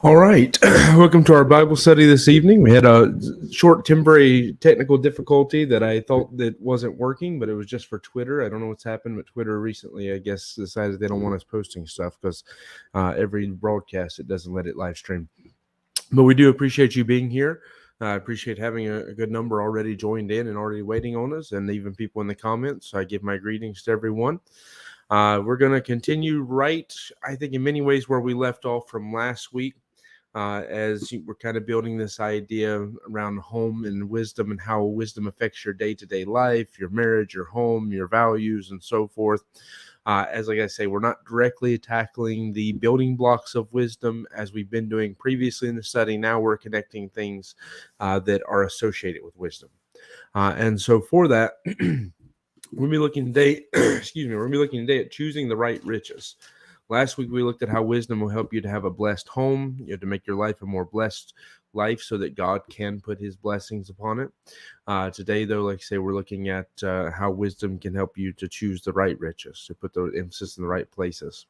All right. Welcome to our Bible study this evening. We had a short temporary technical difficulty that I thought that wasn't working, but it was just for Twitter. I don't know what's happened, but Twitter recently, I guess, decided they don't want us posting stuff because every broadcast, it doesn't let it live stream. But we do appreciate you being here. I appreciate having a good number already joined in and already waiting on us, and even people in the comments. So I give my greetings to everyone. We're going to continue I think, in many ways where we left off from last week, as we're kind of building this idea around home and wisdom and how wisdom affects your day-to-day life, your marriage, your home, your values, and so forth. Like I say, we're not directly tackling the building blocks of wisdom as we've been doing previously in the study. Now we're connecting things that are associated with wisdom. And so for that, we'll be looking today, we'll be looking today at choosing the right riches. Last week, we looked at how wisdom will help you to have a blessed home, to make your life a more blessed life so that God can put his blessings upon it. Today, though, like I say, we're looking at how wisdom can help you to choose the right riches, to put the emphasis in the right places.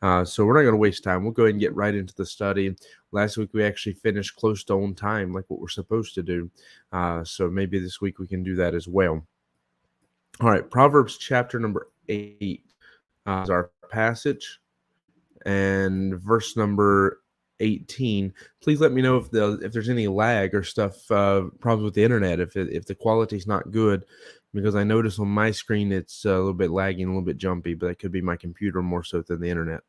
So we're not going to waste time. We'll go ahead and get right into the study. Last week, we actually finished close to on time, like what we're supposed to do. So maybe this week we can do that as well. All right, Proverbs chapter number 8 is our passage. And verse number 18. Please let me know if there's any lag or stuff, problems with the internet, if the quality's not good, because I notice on my screen it's a little bit lagging, a little bit jumpy, but it could be my computer more so than the internet.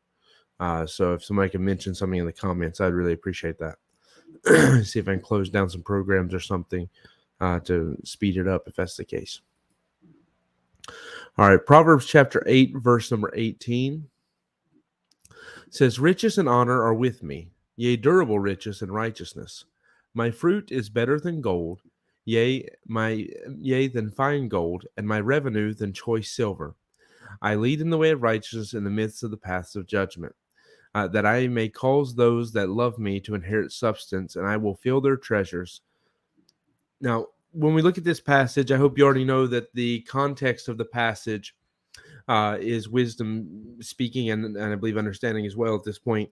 So if somebody can mention something in the comments, I'd really appreciate that. See if I can close down some programs or something to speed it up if that's the case. All right, Proverbs chapter 8, verse number 18. Says, riches and honor are with me, yea, durable riches and righteousness. My fruit is better than gold, yea, than fine gold, and my revenue than choice silver. I lead in the way of righteousness in the midst of the paths of judgment, that I may cause those that love me to inherit substance, and I will fill their treasures. Now, when we look at this passage, I hope you already know that the context of the passage is wisdom speaking, and I believe understanding as well at this point,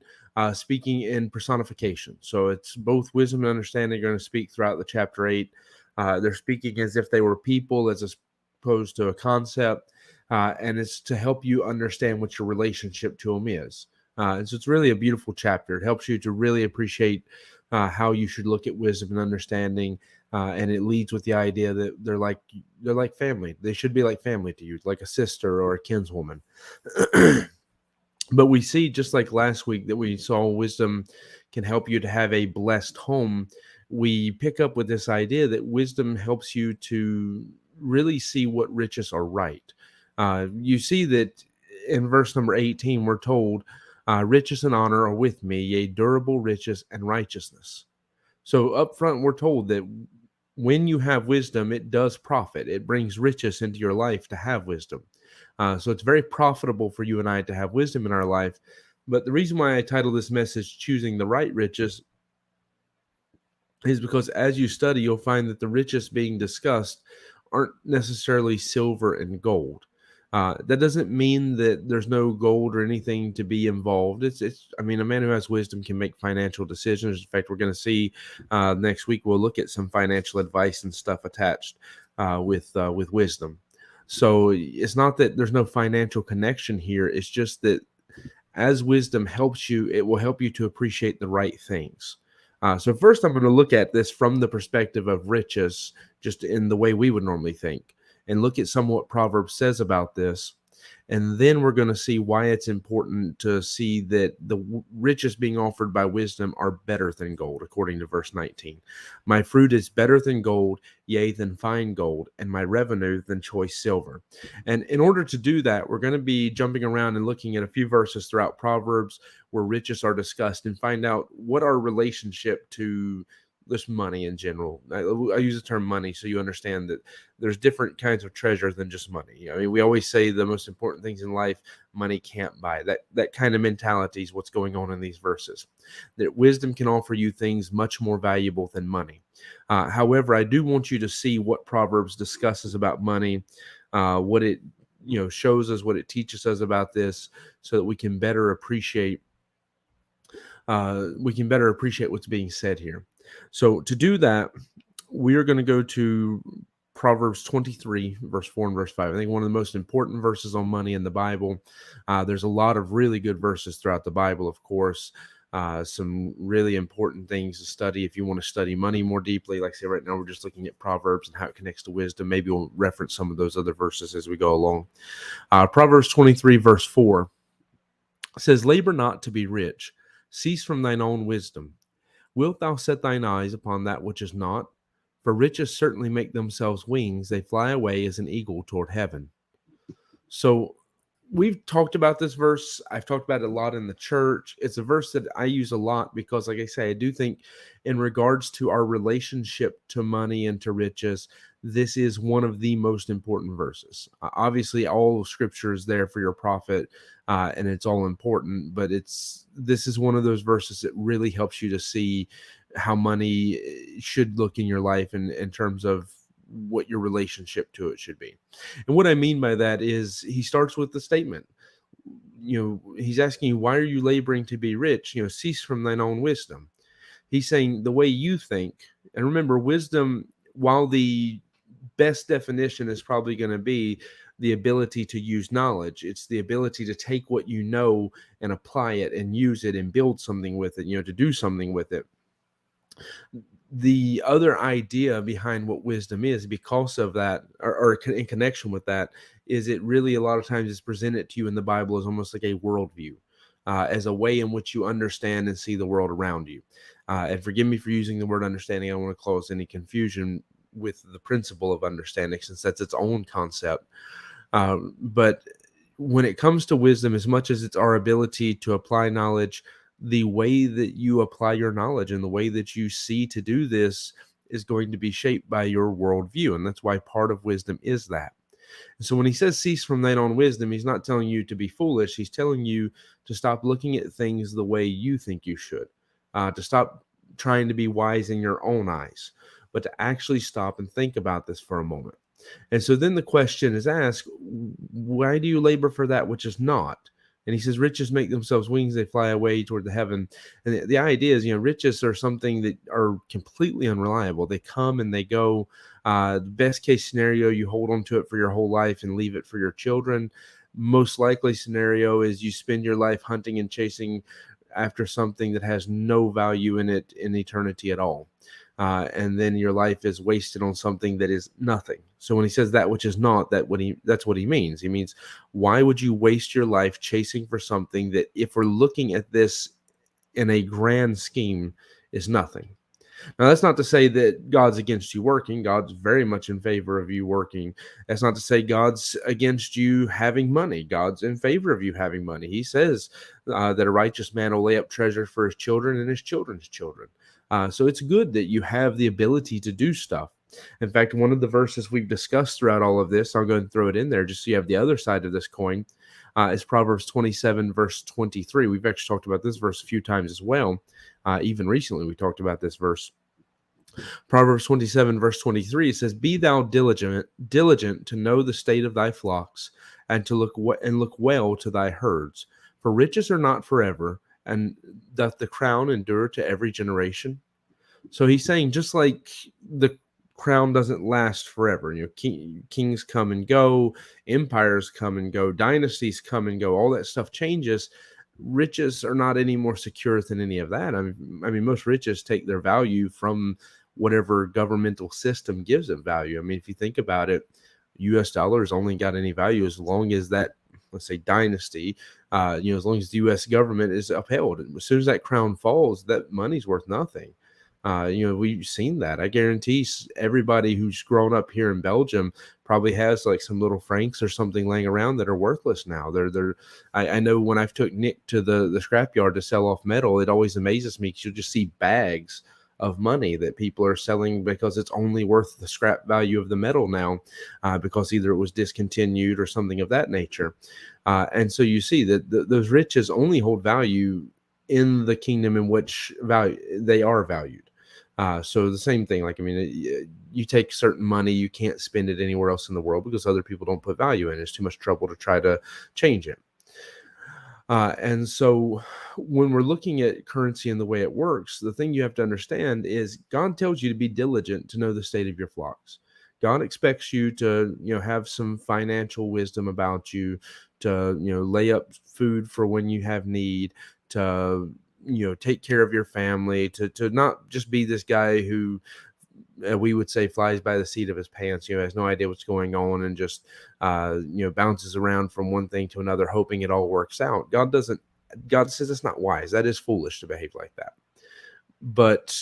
speaking in personification. So it's both wisdom and understanding are going to speak throughout the chapter 8. They're speaking as if they were people as opposed to a concept, and it's to help you understand what your relationship to them is. And so it's really a beautiful chapter. It helps you to really appreciate how you should look at wisdom and understanding. And it leads with the idea that they're like family. They should be like family to you, like a sister or a kinswoman. But we see, just like last week, that we saw wisdom can help you to have a blessed home. We pick up with this idea that wisdom helps you to really see what riches are right. You see that in verse number 18, we're told, riches and honor are with me, yea, durable riches and righteousness. So up front, we're told that when you have wisdom, it does profit. It brings riches into your life to have wisdom. So it's very profitable for you and I to have wisdom in our life. But the reason why I title this message Choosing the Right Riches is because as you study, you'll find that the riches being discussed aren't necessarily silver and gold. That doesn't mean that there's no gold or anything to be involved. I mean, a man who has wisdom can make financial decisions. In fact, we're going to see next week, we'll look at some financial advice and stuff attached with wisdom. So it's not that there's no financial connection here. It's just that as wisdom helps you, it will help you to appreciate the right things. So first, I'm going to look at this from the perspective of riches, just in the way we would normally think, and look at some of what Proverbs says about this. And then we're going to see why it's important to see that the riches being offered by wisdom are better than gold, according to verse 19. My fruit is better than gold, yea, than fine gold, and my revenue than choice silver. And in order to do that, we're going to be jumping around and looking at a few verses throughout Proverbs where riches are discussed and find out what our relationship to this money in general. I use the term money so you understand that there's different kinds of treasure than just money. I mean, we always say the most important things in life money can't buy. That kind of mentality is what's going on in these verses. That wisdom can offer you things much more valuable than money. However, I do want you to see what Proverbs discusses about money, what it shows us, what it teaches us about this, so that we can better appreciate we can better appreciate what's being said here. So to do that, we are going to go to Proverbs 23, verse 4 and verse 5. I think one of the most important verses on money in the Bible. There's a lot of really good verses throughout the Bible, of course. Some really important things to study if you want to study money more deeply. Like I say, right now we're just looking at Proverbs and how it connects to wisdom. Maybe we'll reference some of those other verses as we go along. Proverbs 23, verse 4 says, "Labor not to be rich. Cease from thine own wisdom. Wilt thou set thine eyes upon that which is not? For riches certainly make themselves wings. They fly away as an eagle toward heaven." So we've talked about this verse. I've talked about it a lot in the church. It's a verse that I use a lot because, like I say, I do think in regards to our relationship to money and to riches, this is one of the most important verses. Obviously, all of Scripture is there for your profit, and it's all important. But this is one of those verses that really helps you to see how money should look in your life in terms of what your relationship to it should be. And what I mean by that is he starts with the statement. He's asking you, why are you laboring to be rich? Cease from thine own wisdom. He's saying the way you think. And remember, wisdom, while the best definition is probably going to be the ability to use knowledge, it's the ability to take what you know and apply it and use it and build something with it, to do something with it. The other idea behind what wisdom is, because of that, or in connection with that, is it really a lot of times is presented to you in the Bible as almost like a worldview, as a way in which you understand and see the world around you. And forgive me for using the word understanding. I don't want to cause any confusion with the principle of understanding, since that's its own concept. But when it comes to wisdom, as much as it's our ability to apply knowledge, the way that you apply your knowledge and the way that you see to do this is going to be shaped by your worldview. And that's why part of wisdom is that. And so when he says cease from thine own wisdom, he's not telling you to be foolish. He's telling you to stop looking at things the way you think you should, to stop trying to be wise in your own eyes, but to actually stop and think about this for a moment. And so then the question is asked, why do you labor for that which is not? And he says, riches make themselves wings, they fly away toward the heaven. And the idea is, riches are something that are completely unreliable. They come and they go. The best case scenario, you hold on to it for your whole life and leave it for your children. Most likely scenario is you spend your life hunting and chasing after something that has no value in it in eternity at all. And then your life is wasted on something that is nothing. So when he says that which is not, that's what he means. He means, why would you waste your life chasing for something that, if we're looking at this in a grand scheme, is nothing? Now, that's not to say that God's against you working. God's very much in favor of you working. That's not to say God's against you having money. God's in favor of you having money. He says that a righteous man will lay up treasure for his children and his children's children. So it's good that you have the ability to do stuff. In fact, one of the verses we've discussed throughout all of this, I'll go and throw it in there just so you have the other side of this coin, is Proverbs 27, verse 23. We've actually talked about this verse a few times as well. Even recently, we talked about this verse. Proverbs 27, verse 23, it says, "Be thou diligent to know the state of thy flocks, and to look well to thy herds. For riches are not forever, and doth the crown endure to every generation?" So he's saying, just like the crown doesn't last forever, kings come and go, empires come and go, dynasties come and go, all that stuff changes. Riches are not any more secure than any of that. I mean, most riches take their value from whatever governmental system gives it value. I mean, if you think about it, US dollars only got any value as long as that, let's say, dynasty, as long as the U.S. government is upheld. As soon as that crown falls, that money's worth nothing. We've seen that. I guarantee everybody who's grown up here in Belgium probably has like some little francs or something laying around that are worthless now. I know when I've took Nick to the scrapyard to sell off metal, it always amazes me because you'll just see bags of money that people are selling because it's only worth the scrap value of the metal now, because either it was discontinued or something of that nature. And so you see that those riches only hold value in the kingdom in which they are valued. So the same thing, you take certain money, you can't spend it anywhere else in the world because other people don't put value in it. It's too much trouble to try to change it. And so when we're looking at currency and the way it works, the thing you have to understand is God tells you to be diligent to know the state of your flocks. God expects you to, have some financial wisdom about you, to, lay up food for when you have need, to, take care of your family, to not just be this guy who we would say flies by the seat of his pants, has no idea what's going on and just, bounces around from one thing to another, hoping it all works out. God says it's not wise. That is foolish to behave like that. But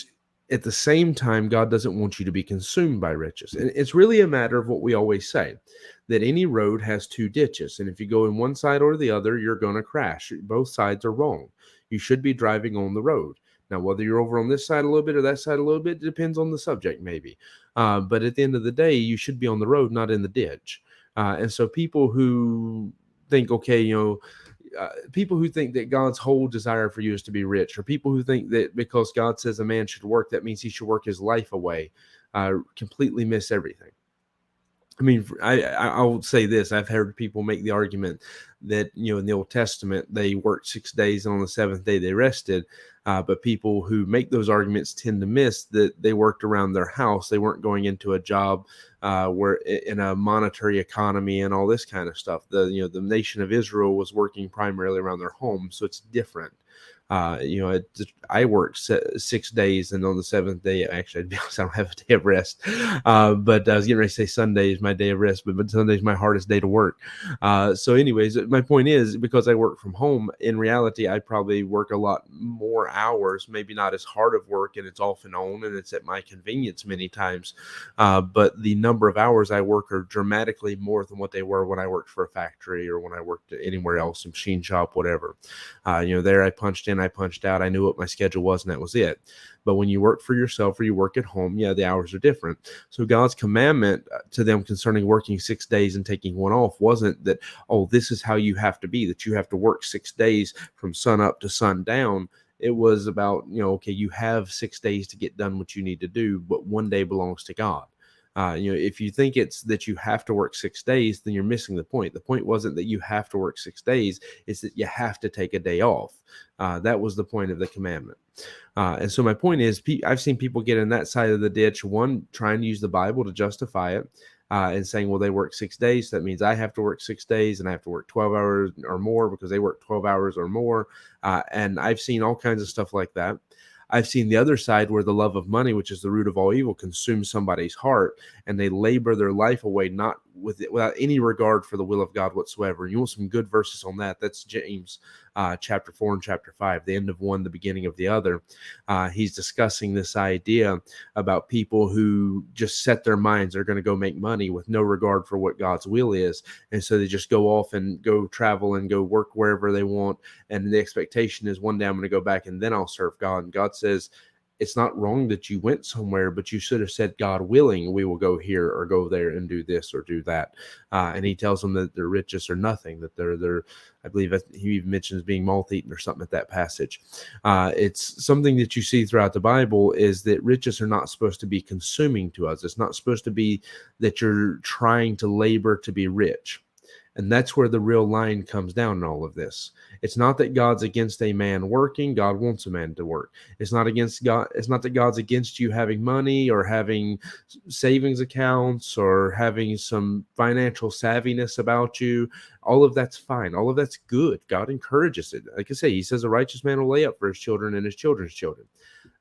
at the same time, God doesn't want you to be consumed by riches. And it's really a matter of what we always say, that any road has two ditches. And if you go in one side or the other, you're going to crash. Both sides are wrong. You should be driving on the road. Now, whether you're over on this side a little bit or that side a little bit, depends on the subject, maybe. But at the end of the day, you should be on the road, not in the ditch. And so people who think, okay, people who think that God's whole desire for you is to be rich, or people who think that because God says a man should work, that means he should work his life away, completely miss everything. I mean, I'll say this. I've heard people make the argument that, in the Old Testament, they worked 6 days and on the seventh day they rested. But people who make those arguments tend to miss that they worked around their house. They weren't going into a job where in a monetary economy and all this kind of stuff. The nation of Israel was working primarily around their home. So it's different. I worked 6 days, and on the seventh day, actually, to be honest, I don't have a day of rest. But I was getting ready to say Sunday is my day of rest, but Sunday is my hardest day to work. So anyways, my point is, because I work from home, in reality, I probably work a lot more hours, maybe not as hard of work, and it's off and on, and it's at my convenience many times. But the number of hours I work are dramatically more than what they were when I worked for a factory or when I worked anywhere else, a machine shop, whatever. There I punched in, I punched out. I knew what my schedule was, and that was it. But when you work for yourself or you work at home, the hours are different. So God's commandment to them concerning working 6 days and taking one off wasn't that, oh, this is how you have to be, that you have to work 6 days from sun up to sundown. It was about, okay, you have 6 days to get done what you need to do, but one day belongs to God. If you think it's that you have to work 6 days, then you're missing the point. The point wasn't that you have to work 6 days. It's that you have to take a day off. That was the point of the commandment. And so my point is, I've seen people get in that side of the ditch, one, trying to use the Bible to justify it, and saying, well, they work 6 days. So that means I have to work 6 days and I have to work 12 hours or more because they work 12 hours or more. And I've seen all kinds of stuff like that. I've seen the other side where the love of money, which is the root of all evil, consumes somebody's heart, and they labor their life away, not without any regard for the will of God whatsoever. You want some good verses on that? That's James chapter 4 and chapter 5, the end of one, the beginning of the other. He's discussing this idea about people who just set their minds they're going to go make money with no regard for what God's will is. And so they just go off and go travel and go work wherever they want. And the expectation is one day I'm going to go back and then I'll serve God. And God says, it's not wrong that you went somewhere, but you should have said, God willing, we will go here or go there and do this or do that. And he tells them that their riches are nothing, that they're I believe he even mentions being moth-eaten or something at that passage. It's something that you see throughout the Bible is that riches are not supposed to be consuming to us. It's not supposed to be that you're trying to labor to be rich. And that's where the real line comes down in all of this. It's not that God's against a man working. God wants a man to work. It's not against God. It's not that God's against you having money or having savings accounts or having some financial savviness about you. All of that's fine. All of that's good. God encourages it. Like I say, he says a righteous man will lay up for his children and his children's children.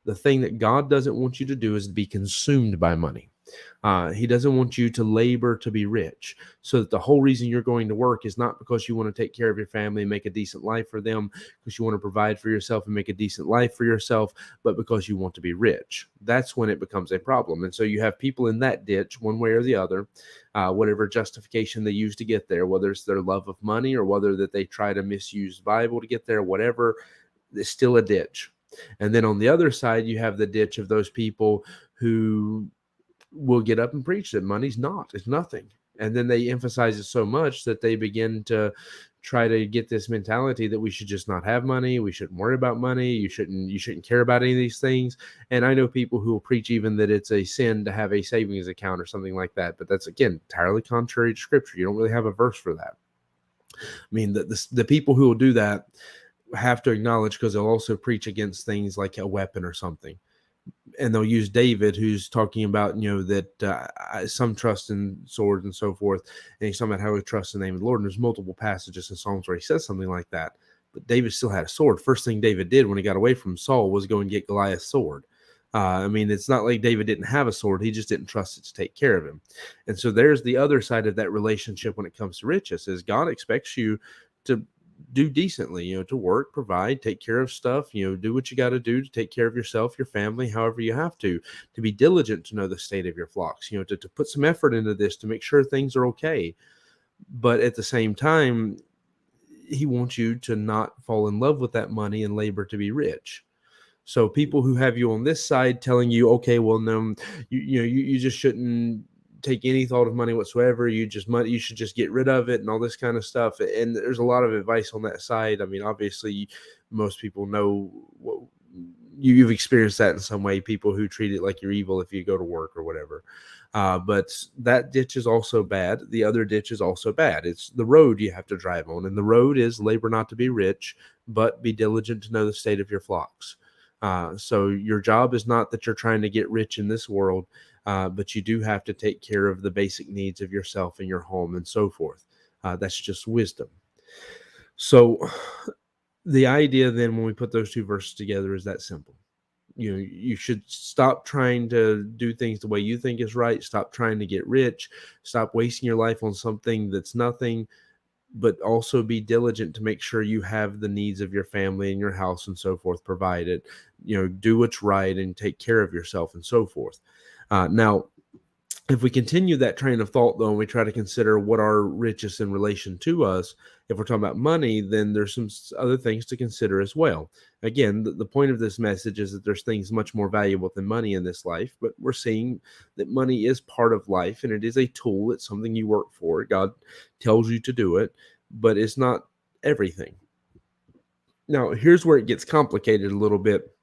The thing that God doesn't want you to do is be consumed by money. He doesn't want you to labor to be rich. So that the whole reason you're going to work is not because you want to take care of your family and make a decent life for them, because you want to provide for yourself and make a decent life for yourself, but because you want to be rich. That's when it becomes a problem. And so you have people in that ditch, one way or the other, whatever justification they use to get there, whether it's their love of money or whether that they try to misuse the Bible to get there, whatever, it's still a ditch. And then on the other side, you have the ditch of those people who will get up and preach that money's it's nothing. And then they emphasize it so much that they begin to try to get this mentality that we should just not have money. We shouldn't worry about money. You shouldn't care about any of these things. And I know people who will preach even that it's a sin to have a savings account or something like that. But that's, again, entirely contrary to scripture. You don't really have a verse for that. I mean, the people who will do that have to acknowledge, because they'll also preach against things like a weapon or something. And they'll use David, who's talking about, that some trust in swords and so forth. And he's talking about how he trusts in the name of the Lord. And there's multiple passages in Psalms where he says something like that. But David still had a sword. First thing David did when he got away from Saul was go and get Goliath's sword. I mean, it's not like David didn't have a sword. He just didn't trust it to take care of him. And so there's the other side of that relationship when it comes to riches, is God expects you to do decently, to work, provide, take care of stuff, do what you got to do to take care of yourself, your family, however you have to be diligent to know the state of your flocks, to put some effort into this to make sure things are okay. But at the same time, he wants you to not fall in love with that money and labor to be rich. So people who have you on this side telling you, okay, well, no, you just shouldn't take any thought of money whatsoever. You should just get rid of it and all this kind of stuff. And there's a lot of advice on that side. I mean, obviously, most people know what you've experienced that in some way. People who treat it like you're evil if you go to work or whatever. But that ditch is also bad. The other ditch is also bad. It's the road you have to drive on. And the road is labor not to be rich, but be diligent to know the state of your flocks. So your job is not that you're trying to get rich in this world, but you do have to take care of the basic needs of yourself and your home and so forth. That's just wisdom. So the idea then, when we put those two verses together, is that simple. You should stop trying to do things the way you think is right. Stop trying to get rich. Stop wasting your life on something that's nothing, but also be diligent to make sure you have the needs of your family and your house and so forth provided. Do what's right and take care of yourself and so forth. Now, if we continue that train of thought, though, and we try to consider what are riches in relation to us, if we're talking about money, then there's some other things to consider as well. Again, the point of this message is that there's things much more valuable than money in this life, but we're seeing that money is part of life, and it is a tool. It's something you work for. God tells you to do it, but it's not everything. Now, here's where it gets complicated a little bit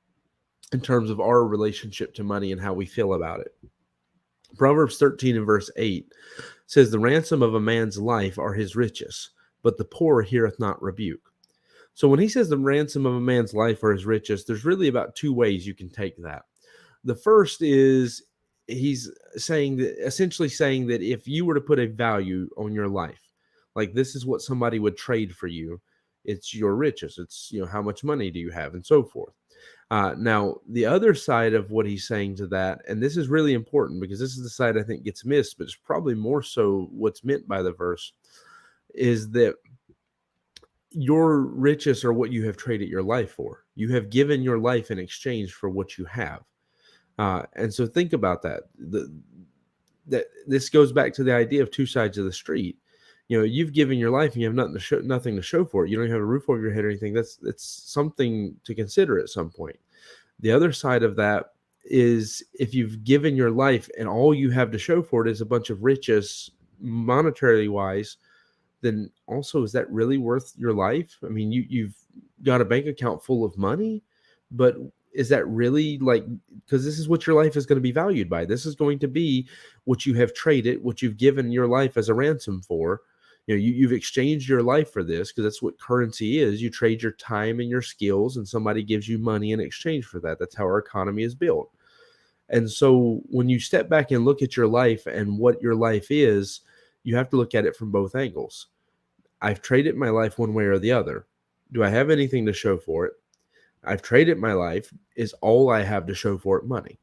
in terms of our relationship to money and how we feel about it. Proverbs 13 and verse 8 says, "The ransom of a man's life are his riches, but the poor heareth not rebuke." So when he says the ransom of a man's life are his riches, there's really about two ways you can take that. The first is he's essentially saying that if you were to put a value on your life, like this is what somebody would trade for you, it's your riches. It's, how much money do you have and so forth. Now, the other side of what he's saying to that, and this is really important because this is the side I think gets missed, but it's probably more so what's meant by the verse, is that your riches are what you have traded your life for. You have given your life in exchange for what you have. And so think about that. That this goes back to the idea of two sides of the street. You've given your life and you have nothing to show for it. You don't have a roof over your head or anything. That's something to consider at some point. The other side of that is if you've given your life and all you have to show for it is a bunch of riches, monetarily wise, then also, is that really worth your life? I mean, you've got a bank account full of money, but is that really because this is what your life is going to be valued by. This is going to be what you have traded, what you've given your life as a ransom for. You've exchanged your life for this, because that's what currency is. You trade your time and your skills, and somebody gives you money in exchange for that. That's how our economy is built. And so when you step back and look at your life and what your life is, you have to look at it from both angles. I've traded my life one way or the other. Do I have anything to show for it? I've traded my life. Is all I have to show for it money?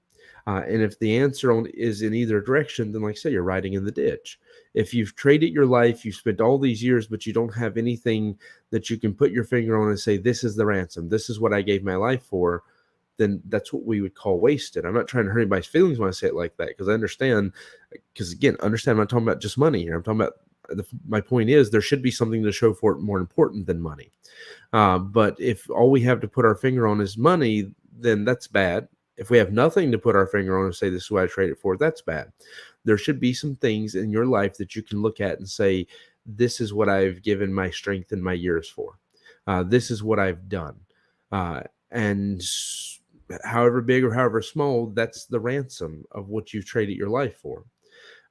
And if the answer is in either direction, then like I say, you're riding in the ditch. If you've traded your life, you've spent all these years, but you don't have anything that you can put your finger on and say, this is the ransom, this is what I gave my life for, then that's what we would call wasted. I'm not trying to hurt anybody's feelings when I say it like that, because I understand, I'm not talking about just money here. I'm talking about, my point is there should be something to show for it more important than money. But if all we have to put our finger on is money, then that's bad. If we have nothing to put our finger on and say, this is what I traded for, that's bad. There should be some things in your life that you can look at and say, this is what I've given my strength and my years for. This is what I've done. And however big or however small, that's the ransom of what you've traded your life for.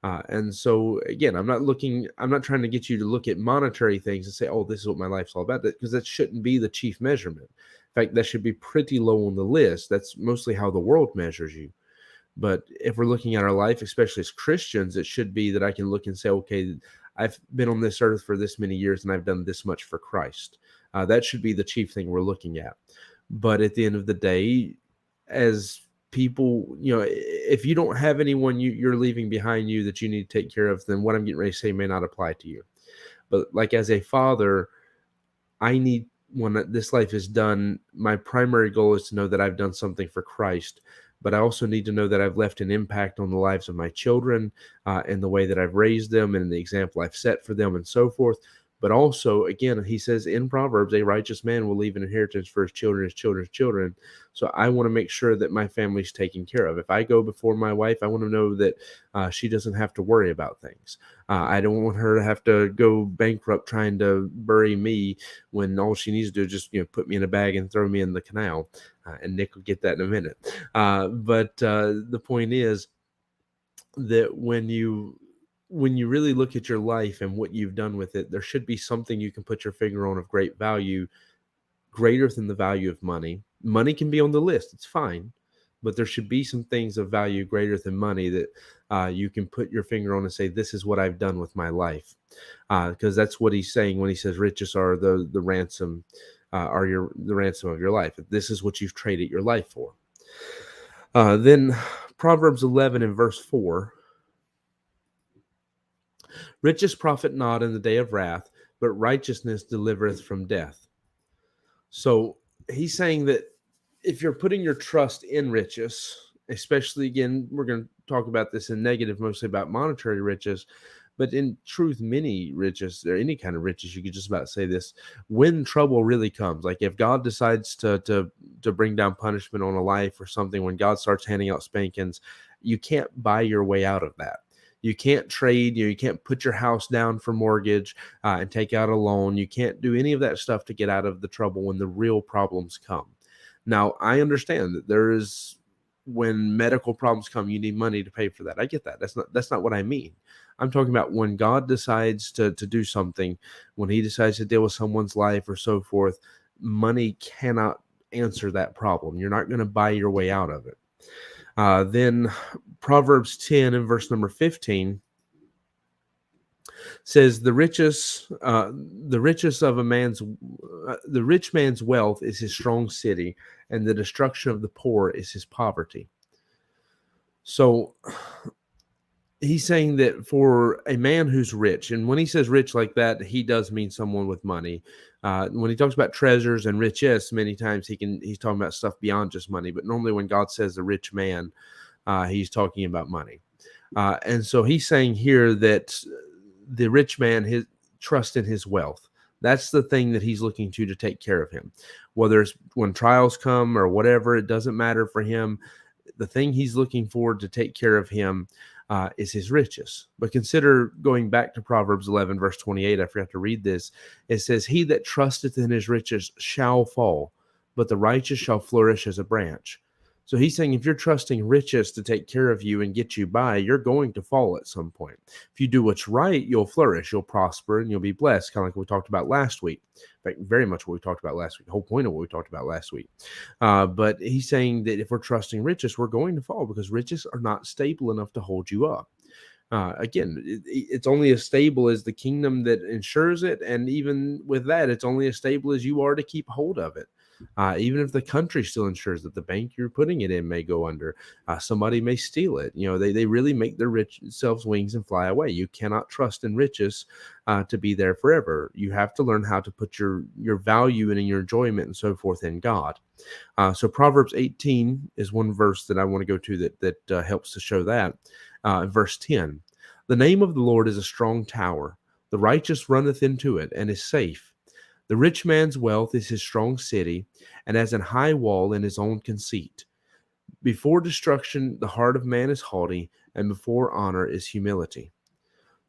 And so again, I'm not trying to get you to look at monetary things and say, oh, this is what my life's all about, because that shouldn't be the chief measurement. In fact, that should be pretty low on the list. That's mostly how the world measures you. But if we're looking at our life, especially as Christians, it should be that I can look and say, okay, I've been on this earth for this many years and I've done this much for Christ. That should be the chief thing we're looking at. But at the end of the day, as people, if you don't have anyone you're leaving behind you that you need to take care of, then what I'm getting ready to say may not apply to you. But like as a father, I need, when this life is done, my primary goal is to know that I've done something for Christ. But I also need to know that I've left an impact on the lives of my children, and the way that I've raised them and the example I've set for them and so forth. But also, again, he says in Proverbs, a righteous man will leave an inheritance for his children, his children's children. So I want to make sure that my family's taken care of. If I go before my wife, I want to know that she doesn't have to worry about things. I don't want her to have to go bankrupt trying to bury me when all she needs to do is just put me in a bag and throw me in the canal. And Nick will get that in a minute. But the point is that when you really look at your life and what you've done with it, there should be something you can put your finger on of great value, greater than the value of money. Money can be on the list, it's fine, but there should be some things of value greater than money that you can put your finger on and say, this is what I've done with my life. Because that's what he's saying when he says riches are the ransom, the ransom of your life. This is what you've traded your life for. Then Proverbs 11 and verse 4. Riches profit not in the day of wrath, but righteousness delivereth from death. So he's saying that if you're putting your trust in riches, especially, again, we're going to talk about this in negative, mostly about monetary riches, but in truth, many riches, or any kind of riches, you could just about say this, when trouble really comes, like if God decides to bring down punishment on a life or something, when God starts handing out spankings, you can't buy your way out of that. You can't trade, you can't put your house down for mortgage and take out a loan. You can't do any of that stuff to get out of the trouble when the real problems come. Now, I understand that when medical problems come, you need money to pay for that. I get that. That's not what I mean. I'm talking about when God decides to do something, when he decides to deal with someone's life or so forth, money cannot answer that problem. You're not going to buy your way out of it. Then Proverbs 10 and verse number 15 says, the rich man's wealth is his strong city, and the destruction of the poor is his poverty. So he's saying that for a man who's rich, and when he says rich like that, he does mean someone with money. When he talks about treasures and riches, many times he's talking about stuff beyond just money. But normally when God says a rich man, he's talking about money. And so he's saying here that the rich man, his trust in his wealth, that's the thing that he's looking to take care of him. Whether it's when trials come or whatever, it doesn't matter for him. The thing he's looking for to take care of him is his riches. But consider going back to Proverbs 11, verse 28. I forgot to read this. It says, he that trusteth in his riches shall fall, but the righteous shall flourish as a branch. So he's saying if you're trusting riches to take care of you and get you by, you're going to fall at some point. If you do what's right, you'll flourish, you'll prosper, and you'll be blessed, kind of like we talked about last week. In fact, very much what we talked about last week, the whole point of what we talked about last week. But he's saying that if we're trusting riches, we're going to fall because riches are not stable enough to hold you up. Again, it's only as stable as the kingdom that ensures it. And even with that, it's only as stable as you are to keep hold of it. Even if the country still ensures that the bank you're putting it in may go under, somebody may steal it. They really make their rich selves wings and fly away. You cannot trust in riches to be there forever. You have to learn how to put your value and your enjoyment and so forth in God. So Proverbs 18 is one verse that I want to go to that helps to show that. Verse 10, the name of the Lord is a strong tower. The righteous runneth into it and is safe. The rich man's wealth is his strong city, and as an high wall in his own conceit. Before destruction, the heart of man is haughty, and before honor is humility.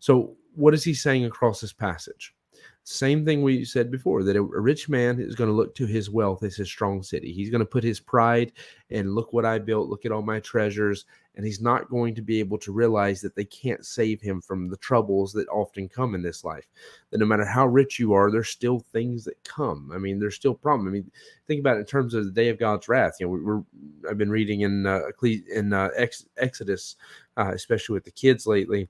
So what is he saying across this passage? Same thing we said before, that a rich man is going to look to his wealth as his strong city. He's going to put his pride and look what I built, look at all my treasures, and he's not going to be able to realize that they can't save him from the troubles that often come in this life. That no matter how rich you are, there's still things that come. I mean, there's still problems. I mean, think about it in terms of the day of God's wrath. You know, I've been reading in Exodus, especially with the kids lately,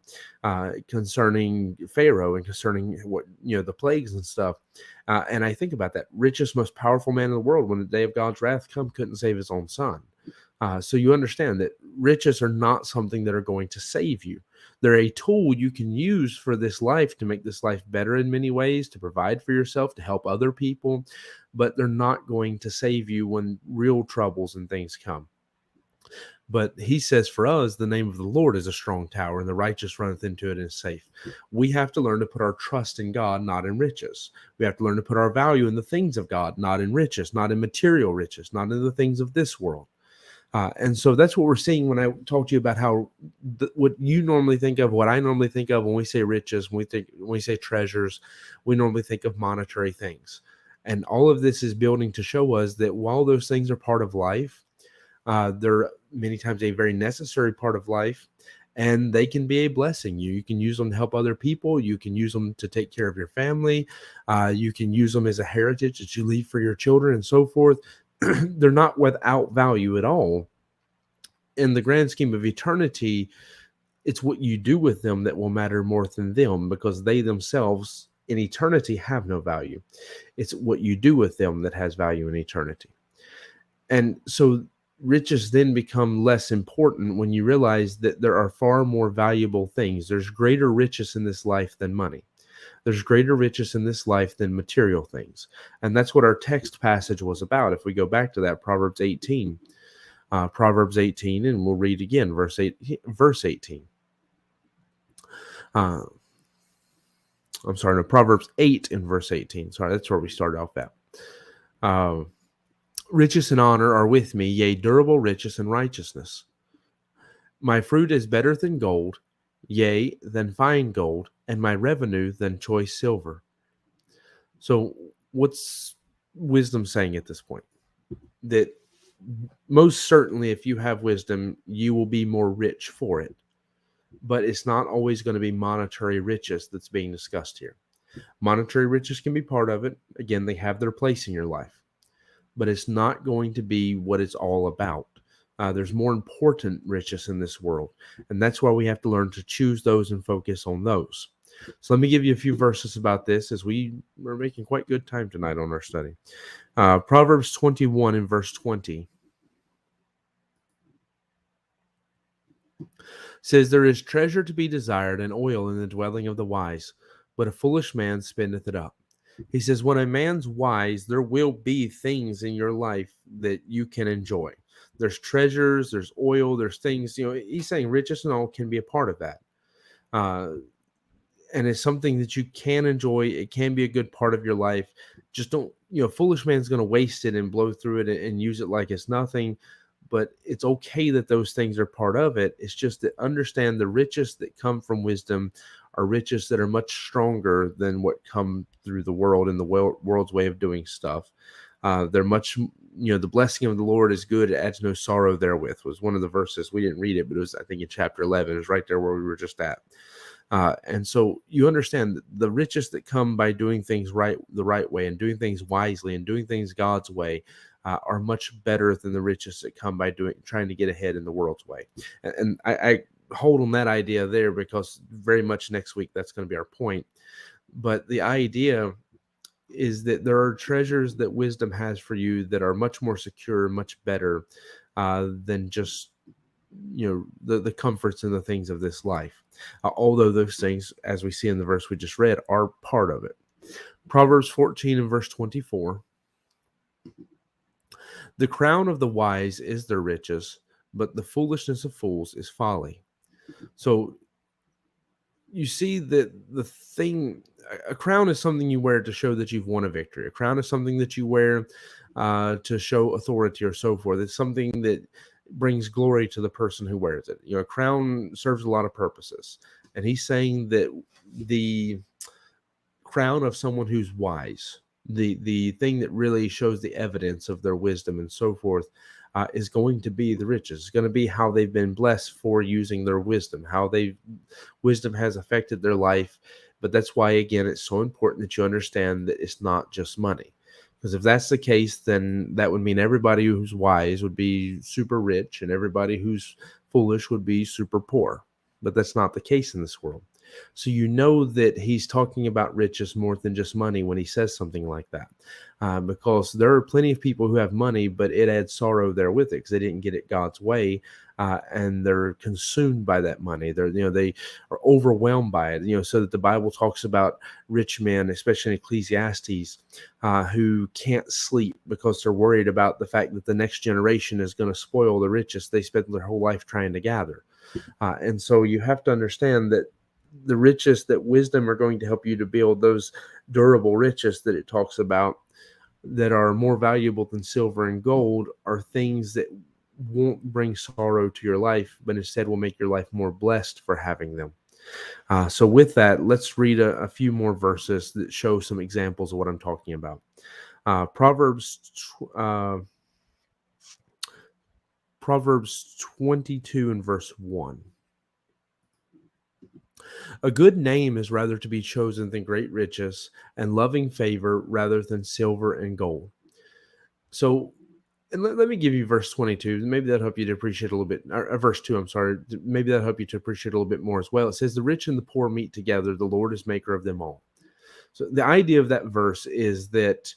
concerning Pharaoh and concerning what, you know, the plagues and stuff. And I think about that richest, most powerful man in the world, when the day of God's wrath come, couldn't save his own son. So you understand that riches are not something that are going to save you. They're a tool you can use for this life to make this life better in many ways, to provide for yourself, to help other people, but they're not going to save you when real troubles and things come. But he says, for us, the name of the Lord is a strong tower, and the righteous runneth into it and is safe. We have to learn to put our trust in God, not in riches. We have to learn to put our value in the things of God, not in riches, not in material riches, not in the things of this world. And so that's what we're seeing when I talk to you about how what you normally think of, what I normally think of when we say riches, when we say treasures, we normally think of monetary things. And all of this is building to show us that while those things are part of life, they're many times a very necessary part of life, and they can be a blessing. You can use them to help other people. You can use them to take care of your family. You can use them as a heritage that you leave for your children and so forth. They're not without value at all. In the grand scheme of eternity, it's what you do with them that will matter more than them, because they themselves in eternity have no value. It's what you do with them that has value in eternity. And so riches then become less important when you realize that there are far more valuable things. There's greater riches in this life than money. There's greater riches in this life than material things. And that's what our text passage was about. If we go back to that, Proverbs 18, and we'll read again, verse 18. Proverbs 8 and verse 18. Sorry, that's where we started off at. Riches and honor are with me, yea, durable riches and righteousness. My fruit is better than gold, yea, than fine gold, and my revenue than choice silver. So what's wisdom saying at this point? That most certainly if you have wisdom, you will be more rich for it. But it's not always going to be monetary riches that's being discussed here. Monetary riches can be part of it. Again, they have their place in your life. But it's not going to be what it's all about. There's more important riches in this world. And that's why we have to learn to choose those and focus on those. So let me give you a few verses about this, as we're making quite good time tonight on our study. Proverbs 21 and verse 20 says, there is treasure to be desired and oil in the dwelling of the wise, but a foolish man spendeth it up. He says, when a man's wise, there will be things in your life that you can enjoy. There's treasures, there's oil, there's things, he's saying riches and all can be a part of that. And it's something that you can enjoy. It can be a good part of your life. Just don't, foolish man's going to waste it and blow through it and use it like it's nothing. But it's okay that those things are part of it. It's just that understand the riches that come from wisdom are riches that are much stronger than what come through the world and the world's way of doing stuff. They're much, the blessing of the Lord is good. It adds no sorrow therewith was one of the verses. We didn't read it, but it was, I think, in chapter 11. It was right there where we were just at. And so you understand the riches that come by doing things the right way and doing things wisely and doing things God's way are much better than the riches that come by trying to get ahead in the world's way. And I hold on that idea there, because very much next week that's going to be our point. But the idea is that there are treasures that wisdom has for you that are much more secure, much better than just the comforts and the things of this life. Although those things, as we see in the verse we just read, are part of it. Proverbs 14 and verse 24. The crown of the wise is their riches, but the foolishness of fools is folly. So you see that a crown is something you wear to show that you've won a victory. A crown is something that you wear to show authority or so forth. It's something that brings glory to the person who wears it. A crown serves a lot of purposes. And he's saying that the crown of someone who's wise, the thing that really shows the evidence of their wisdom and so forth, is going to be the riches. It's going to be how they've been blessed for using their wisdom, how wisdom has affected their life. But that's why, again, it's so important that you understand that it's not just money. Because if that's the case, then that would mean everybody who's wise would be super rich and everybody who's foolish would be super poor. But that's not the case in this world. So you know that he's talking about riches more than just money when he says something like that, because there are plenty of people who have money, but it adds sorrow there with it because they didn't get it God's way, and they're consumed by that money. They are overwhelmed by it. So that the Bible talks about rich men, especially in Ecclesiastes, who can't sleep because they're worried about the fact that the next generation is going to spoil the riches they spent their whole life trying to gather. And so you have to understand that the riches that wisdom are going to help you to build, those durable riches that it talks about that are more valuable than silver and gold, are things that won't bring sorrow to your life, but instead will make your life more blessed for having them. So with that, let's read a few more verses that show some examples of what I'm talking about. Proverbs 22 and verse 1. A good name is rather to be chosen than great riches, and loving favor rather than silver and gold. So, and let me give you verse 22. Maybe that'll help you to appreciate a little bit. Or verse 2, I'm sorry. Maybe that'll help you to appreciate a little bit more as well. It says, the rich and the poor meet together. The Lord is maker of them all. So the idea of that verse is that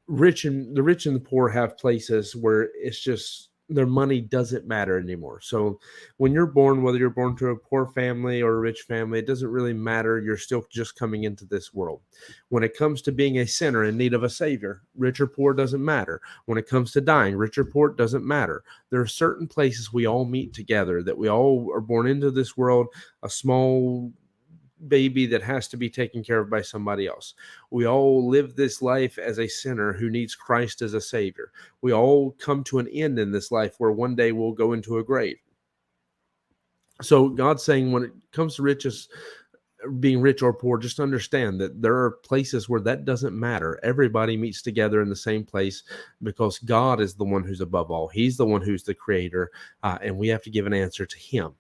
the rich and the poor have places where it's just their money doesn't matter anymore. So when you're born, whether you're born to a poor family or a rich family, it doesn't really matter. You're still just coming into this world. When it comes to being a sinner in need of a savior, rich or poor doesn't matter. When it comes to dying, rich or poor doesn't matter. There are certain places we all meet together, that we all are born into this world, a small baby that has to be taken care of by somebody else. We all live this life as a sinner who needs Christ as a savior. We all come to an end in this life where one day we'll go into a grave. So God's saying when it comes to riches, being rich or poor, just understand that there are places where that doesn't matter. Everybody meets together in the same place because God is the one who's above all. He's the one who's the creator, and we have to give an answer to him.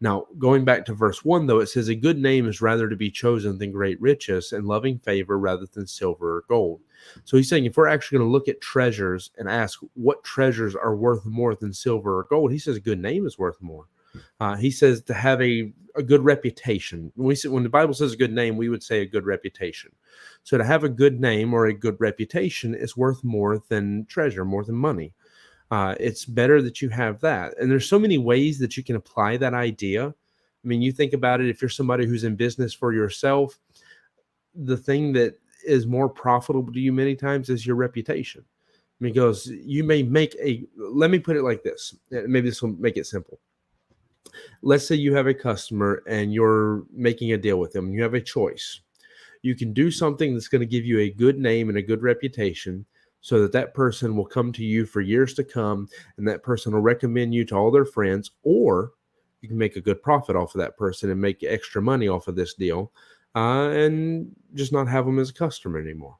Now, going back to verse 1, though, it says, a good name is rather to be chosen than great riches, and loving favor rather than silver or gold. So he's saying if we're actually going to look at treasures and ask what treasures are worth more than silver or gold, he says a good name is worth more. He says to have a good reputation. When the Bible says a good name, we would say a good reputation. So to have a good name or a good reputation is worth more than treasure, more than money. It's better that you have that. And there's so many ways that you can apply that idea. I mean, you think about it, if you're somebody who's in business for yourself, the thing that is more profitable to you many times is your reputation. Because you may let me put it like this. Maybe this will make it simple. Let's say you have a customer and you're making a deal with them. You have a choice. You can do something that's going to give you a good name and a good reputation, so that person will come to you for years to come, and that person will recommend you to all their friends, or you can make a good profit off of that person and make extra money off of this deal, and just not have them as a customer anymore.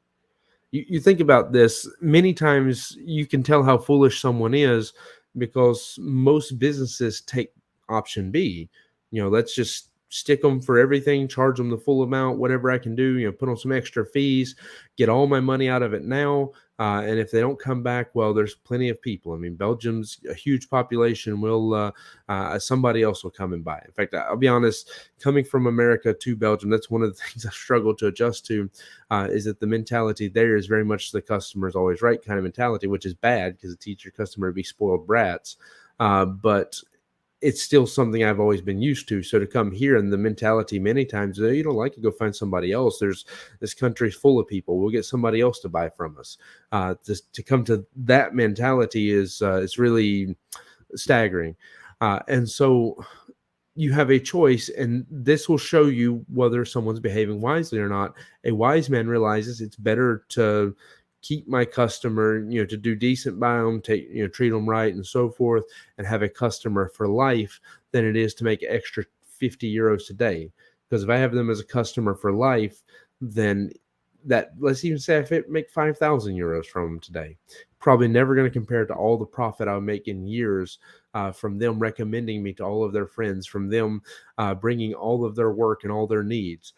You think about this, many times you can tell how foolish someone is because most businesses take option B. Let's just stick them for everything, charge them the full amount, whatever I can do, put on some extra fees, get all my money out of it now. And if they don't come back, well, there's plenty of people. I mean, Belgium's a huge population. Somebody else will come and buy. In fact, I'll be honest, coming from America to Belgium, that's one of the things I've struggled to adjust to, is that the mentality there is very much the customer's always right kind of mentality, which is bad because it teaches your customer to be spoiled brats. But it's still something I've always been used to. So to come here and the mentality many times, you don't like it, go find somebody else. This country's full of people. We'll get somebody else to buy from us. To come to that mentality is really staggering. And so you have a choice, and this will show you whether someone's behaving wisely or not. A wise man realizes it's better to keep my customer, to do decent by them, treat them right and so forth, and have a customer for life than it is to make extra 50 euros today. Because if I have them as a customer for life, then that, let's even say if it make 5,000 euros from them today, probably never going to compare to all the profit I'll make in years from them recommending me to all of their friends, from them bringing all of their work and all their needs.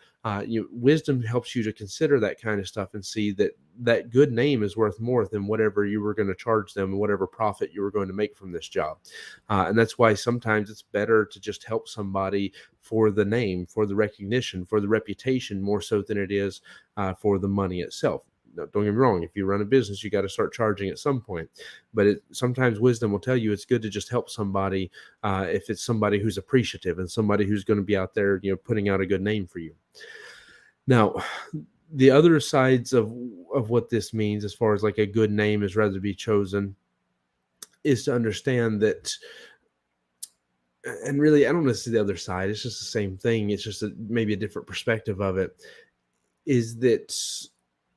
Wisdom helps you to consider that kind of stuff and see that that good name is worth more than whatever you were going to charge them and whatever profit you were going to make from this job. And that's why sometimes it's better to just help somebody for the name, for the recognition, for the reputation, more so than it is for the money itself. Now, don't get me wrong. If you run a business, you got to start charging at some point. But sometimes wisdom will tell you it's good to just help somebody if it's somebody who's appreciative and somebody who's going to be out there, putting out a good name for you. Now, the other sides of what this means, as far as like a good name is rather be chosen, is to understand that. And really, I don't know, see the other side. It's just the same thing. It's just maybe a different perspective of it. Is that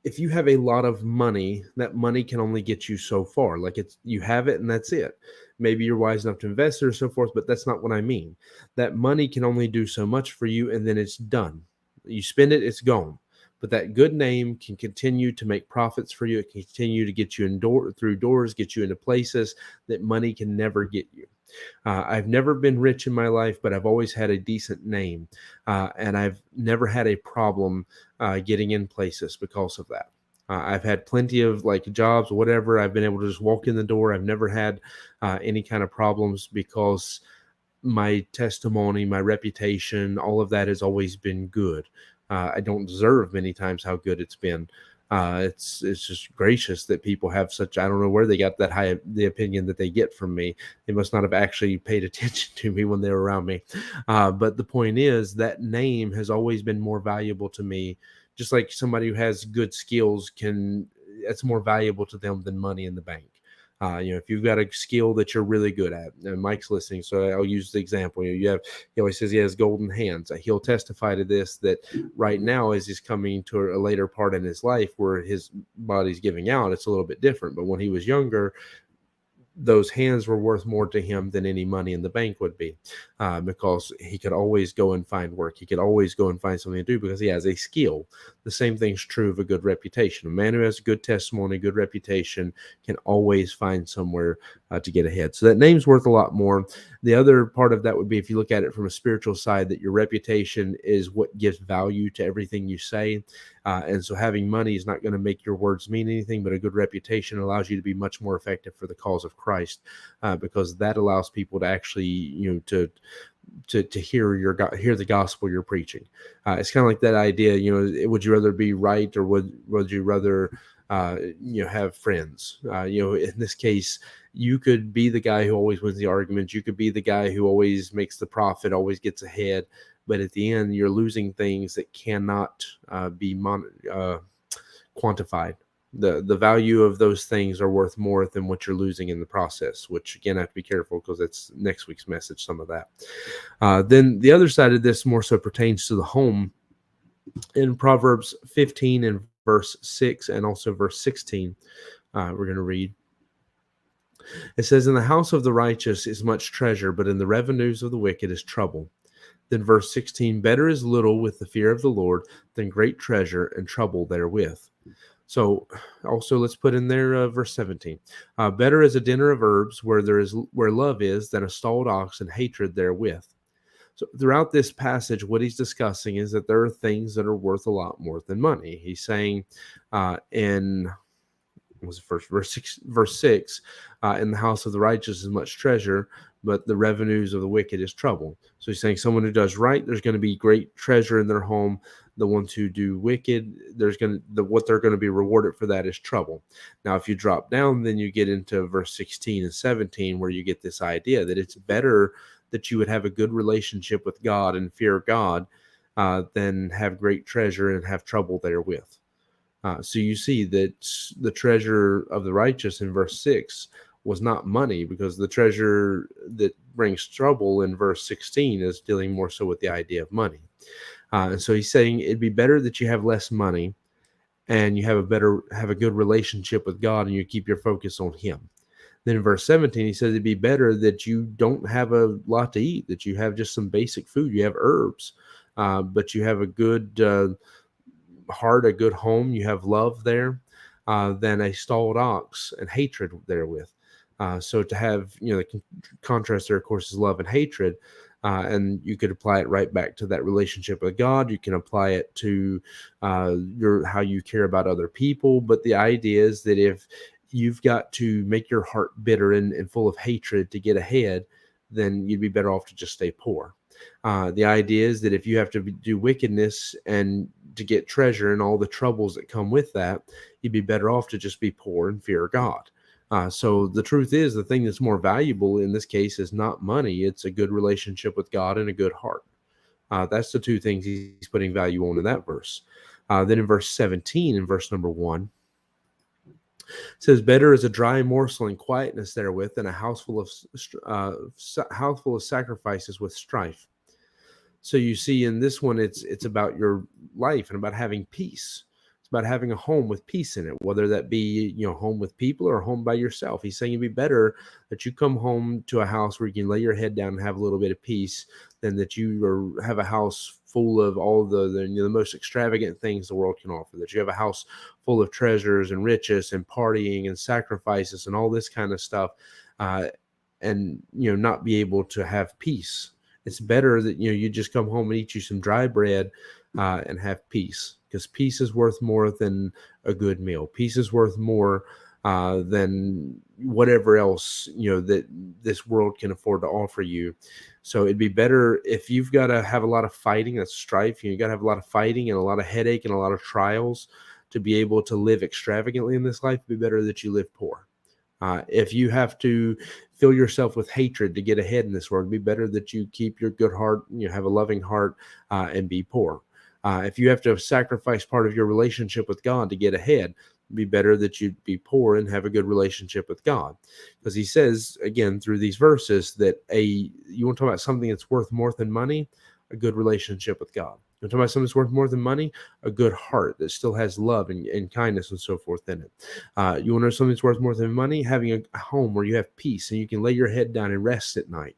if you have a lot of money, that money can only get you so far. Like you have it and that's it. Maybe you're wise enough to invest it or so forth, but that's not what I mean. That money can only do so much for you and then it's done. You spend it, it's gone. But that good name can continue to make profits for you. It can continue to get you through doors, get you into places that money can never get you. I've never been rich in my life, but I've always had a decent name, and I've never had a problem getting in places because of that. I've had plenty of like jobs, whatever. I've been able to just walk in the door. I've never had any kind of problems because my testimony, my reputation, all of that has always been good. I don't deserve many times how good it's been. It's just gracious that people have such, I don't know where they got that high the opinion that they get from me. They must not have actually paid attention to me when they were around me. But the point is that name has always been more valuable to me. Just like somebody who has good skills it's more valuable to them than money in the bank. If you've got a skill that you're really good at, and Mike's listening, so I'll use the example. He always says he has golden hands. He'll testify to this, that right now, as he's coming to a later part in his life where his body's giving out, it's a little bit different. But when he was younger, those hands were worth more to him than any money in the bank would be, because he could always go and find work. He could always go and find something to do because he has a skill. The same thing's true of a good reputation. A man who has a good testimony, good reputation, can always find somewhere to get ahead. So that name's worth a lot more. The other part of that would be, if you look at it from a spiritual side, that your reputation is what gives value to everything you say. And so having money is not going to make your words mean anything, but a good reputation allows you to be much more effective for the cause of Christ, because that allows people to actually, to hear the gospel you're preaching. It's kind of like that idea, would you rather be right, or would you rather have friends? In this case, you could be the guy who always wins the argument. You could be the guy who always makes the profit, always gets ahead. But at the end, you're losing things that cannot be quantified. The value of those things are worth more than what you're losing in the process, which again, I have to be careful because that's next week's message, some of that. Then the other side of this more so pertains to the home. In Proverbs 15 and verse 6 and also verse 16, we're going to read. It says, "In the house of the righteous is much treasure, but in the revenues of the wicked is trouble." Then verse 16, "Better is little with the fear of the Lord than great treasure and trouble therewith." So also let's put in there verse 17. "Better is a dinner of herbs where love is than a stalled ox and hatred therewith." So throughout this passage, what he's discussing is that there are things that are worth a lot more than money. He's saying in was the first verse 6, "In the house of the righteous is much treasure, but the revenues of the wicked is trouble." So he's saying someone who does right, there's going to be great treasure in their home. The ones who do wicked, what they're going to be rewarded for that is trouble. Now, if you drop down, then you get into verse 16 and 17, where you get this idea that it's better that you would have a good relationship with God and fear God than have great treasure and have trouble therewith. So you see that the treasure of the righteous in verse 6 was not money, because the treasure that brings trouble in verse 16 is dealing more so with the idea of money. And so he's saying it'd be better that you have less money and you have a good relationship with God and you keep your focus on him. Then in verse 17, he says it'd be better that you don't have a lot to eat, that you have just some basic food. You have herbs, but you have a good heart, a good home, you have love there, than a stalled ox and hatred therewith. So to have, the contrast there, of course, is love and hatred. And you could apply it right back to that relationship with God. You can apply it to your how you care about other people. But the idea is that if you've got to make your heart bitter and full of hatred to get ahead, then you'd be better off to just stay poor. The idea is that if you have to do wickedness and to get treasure and all the troubles that come with that, you'd be better off to just be poor and fear God. So the truth is, the thing that's more valuable in this case is not money. It's a good relationship with God and a good heart. That's the two things he's putting value on in that verse. Then in verse 17, in verse number 1, it says, "Better is a dry morsel and quietness therewith than a house full of sacrifices with strife." So you see in this one, it's about your life and about having peace. It's about having a home with peace in it, whether that be, home with people or home by yourself. He's saying it'd be better that you come home to a house where you can lay your head down and have a little bit of peace than that you have a house full of all the most extravagant things the world can offer, that you have a house full of treasures and riches and partying and sacrifices and all this kind of stuff, and not be able to have peace. It's better that you just come home and eat you some dry bread and have peace, because peace is worth more than a good meal. Peace is worth more than whatever else that this world can afford to offer you. So it'd be better if you've got to have a lot of fighting, that's strife. You got to have a lot of fighting and a lot of headache and a lot of trials to be able to live extravagantly in this life. It'd be better that you live poor. If you have to fill yourself with hatred to get ahead in this world, it'd be better that you keep your good heart, have a loving heart, and be poor. If you have to sacrifice part of your relationship with God to get ahead, it'd be better that you be poor and have a good relationship with God. Because he says, again, through these verses, that you want to talk about something that's worth more than money, a good relationship with God. You want to talk about something that's worth more than money, a good heart that still has love and kindness and so forth in it. You want to know something that's worth more than money, having a home where you have peace and you can lay your head down and rest at night.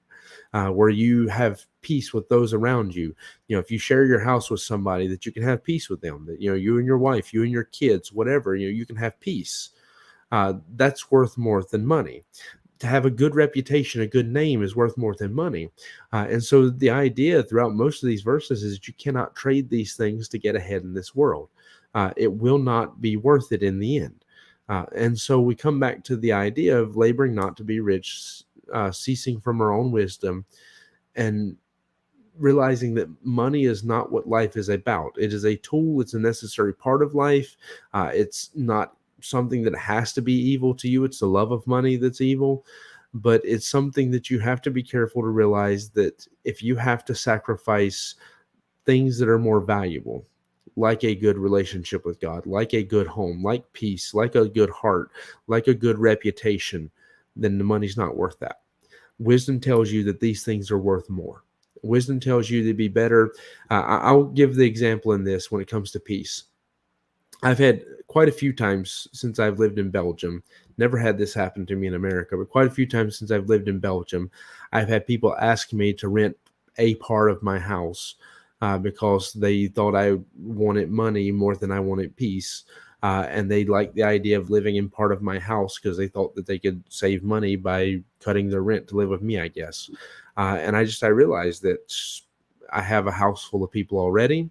Where you have peace with those around you. If you share your house with somebody, that you can have peace with them, that, you and your wife, you and your kids, whatever, you can have peace. That's worth more than money. To have a good reputation, a good name is worth more than money. And so the idea throughout most of these verses is that you cannot trade these things to get ahead in this world. It will not be worth it in the end. And so we come back to the idea of laboring not to be rich, ceasing from our own wisdom, and realizing that money is not what life is about. It is a tool. It's a necessary part of life. It's not something that has to be evil to you. It's the love of money that's evil, but it's something that you have to be careful to realize that if you have to sacrifice things that are more valuable, like a good relationship with God, like a good home, like peace, like a good heart, like a good reputation, then the money's not worth that. Wisdom tells you that these things are worth more. Wisdom tells you to be better. I'll give the example in this when it comes to peace. I've had quite a few times since I've lived in Belgium, never had this happen to me in America, but quite a few times since I've lived in Belgium, I've had people ask me to rent a part of my house because they thought I wanted money more than I wanted peace. And they liked the idea of living in part of my house because they thought that they could save money by cutting their rent to live with me, I guess. And I realized that I have a house full of people already.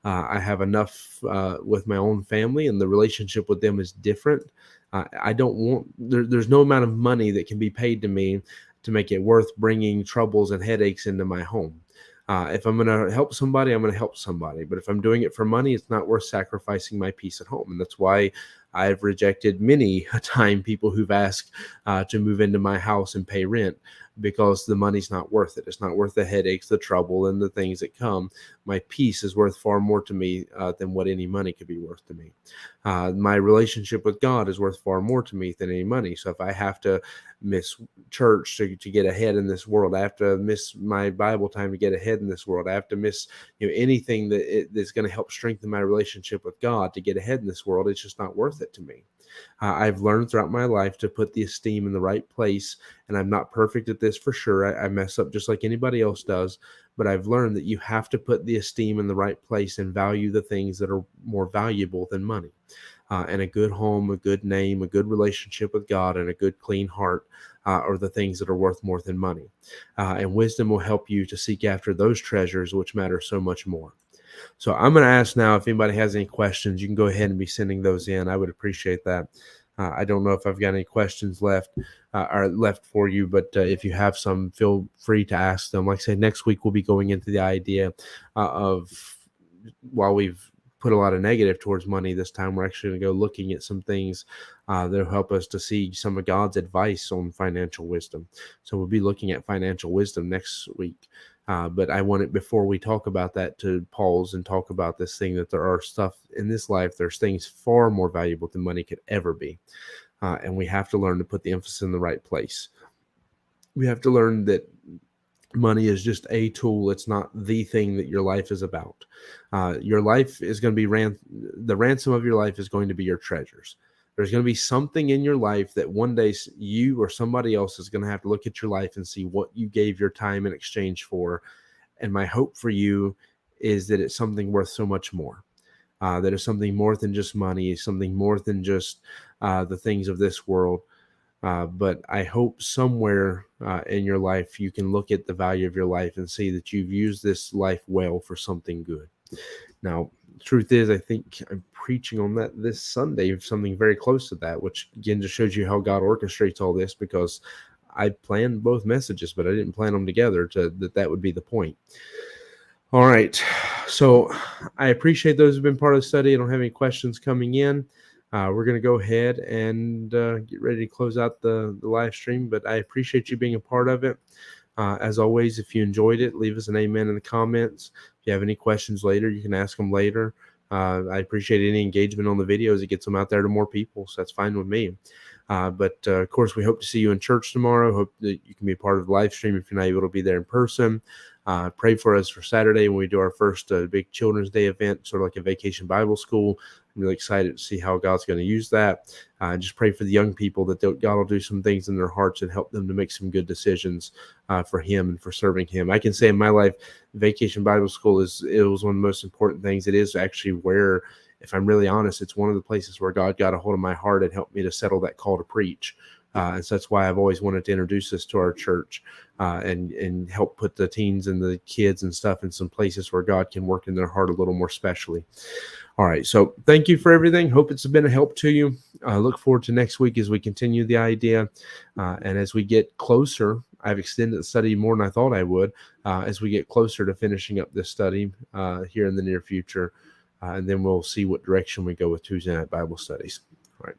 I have enough with my own family, and the relationship with them is different. I don't want there's no amount of money that can be paid to me to make it worth bringing troubles and headaches into my home. If I'm going to help somebody, I'm going to help somebody. But if I'm doing it for money, it's not worth sacrificing my peace at home. And that's why I've rejected many a time people who've asked to move into my house and pay rent, because the money's not worth it. It's not worth the headaches, the trouble, and the things that come. My peace is worth far more to me than what any money could be worth to me. My relationship with God is worth far more to me than any money. So if I have to miss church to get ahead in this world, I have to miss my Bible time to get ahead in this world, I have to miss anything that's going to help strengthen my relationship with God to get ahead in this world, it's just not worth it to me. I've learned throughout my life to put the esteem in the right place, and I'm not perfect at this for sure. I mess up just like anybody else does, but I've learned that you have to put the esteem in the right place and value the things that are more valuable than money. And a good home, a good name, a good relationship with God, and a good clean heart are the things that are worth more than money. And wisdom will help you to seek after those treasures which matter so much more. So I'm going to ask now if anybody has any questions. You can go ahead and be sending those in. I would appreciate that. I don't know if I've got any questions left or left for you, but if you have some, feel free to ask them. Like I said, next week we'll be going into the idea of, while we've put a lot of negative towards money, this time we're actually going to go looking at some things that'll help us to see some of God's advice on financial wisdom. So we'll be looking at financial wisdom next week. But I wanted, before we talk about that, to pause and talk about this thing, that there are stuff in this life, there's things far more valuable than money could ever be. And we have to learn to put the emphasis in the right place. We have to learn that money is just a tool. It's not the thing that your life is about. Your life is going to be the ransom of your life is going to be your treasures. There's going to be something in your life that one day you or somebody else is going to have to look at your life and see what you gave your time in exchange for. And my hope for you is that it's something worth so much more. That is something more than just money, something more than just the things of this world. But I hope somewhere in your life you can look at the value of your life and see that you've used this life well for something good. Now, the truth is, I think I'm preaching on that this Sunday, something very close to that, which again just shows you how God orchestrates all this, because I planned both messages, but I didn't plan them together that would be the point. All right. So I appreciate those who've been part of the study. I don't have any questions coming in. We're going to go ahead and get ready to close out the live stream, but I appreciate you being a part of it. As always, if you enjoyed it, leave us an amen in the comments. If you have any questions later, you can ask them later. I appreciate any engagement on the videos. It gets them out there to more people, so that's fine with me. But of course, we hope to see you in church tomorrow. Hope that you can be a part of the live stream if you're not able to be there in person. Pray for us for Saturday when we do our first big Children's Day event, sort of like a vacation Bible school. I'm really excited to see how God's going to use that. Just pray for the young people that God will do some things in their hearts and help them to make some good decisions for Him and for serving Him. I can say in my life, Vacation Bible School it was one of the most important things. It is actually where, if I'm really honest, it's one of the places where God got a hold of my heart and helped me to settle that call to preach. And so that's why I've always wanted to introduce this to our church and help put the teens and the kids and stuff in some places where God can work in their heart a little more specially. All right. So thank you for everything. Hope it's been a help to you. Look forward to next week as we continue the idea. And as we get closer, I've extended the study more than I thought I would as we get closer to finishing up this study here in the near future. And then we'll see what direction we go with Tuesday night Bible studies. All right.